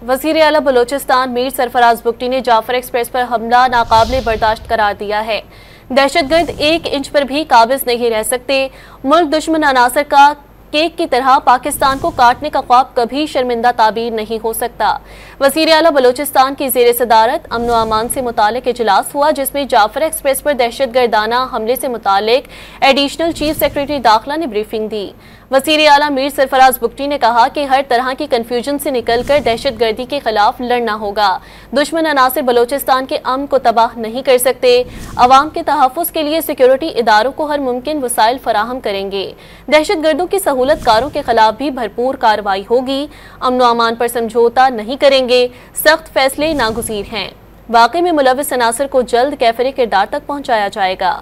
वज़ीर आला बलोचिस्तान मीर सरफराज बुगटी ने जाफर एक्सप्रेस पर हमला नाकाबिले बर्दाश्त करार दिया है। दहशतगर्द 1 इंच पर भी काबिज नहीं रह सकते। मुल्क दुश्मन अनासर का केक की तरह पाकिस्तान को काटने का ख्वाब कभी शर्मिंदा ताबीर नहीं हो सकता। वज़ीर आला बलोचिस्तान की ज़ेर सदारत अमन व अमान से मुतालिक इजलास हुआ, जिसमें जाफर एक्सप्रेस पर दहशतगर्दाना हमले से मुतालिक एडिशनल चीफ सेक्रेटरी दाखिला ने ब्रीफिंग दी। वज़ीर आला मीर सरफराज बुगटी ने कहा कि हर तरह की कन्फ्यूजन से निकलकर दहशतगर्दी के खिलाफ लड़ना होगा। दुश्मन अनासिर बलोचिस्तान के अमन को तबाह नहीं कर सकते। अवाम के तहफ़्फ़ुज़ के लिए सिक्योरिटी इदारों को हर मुमकिन वसाइल फराहम करेंगे। दहशतगर्दों की सहूलतकारों के खिलाफ भी भरपूर कार्रवाई होगी। अमन व अमान पर समझौता नहीं करेंगे। सख्त फैसले नागुज़ीर हैं। वाक़े में मुलव्विस अनासर को जल्द कैफरे किरदार तक पहुँचाया जाएगा।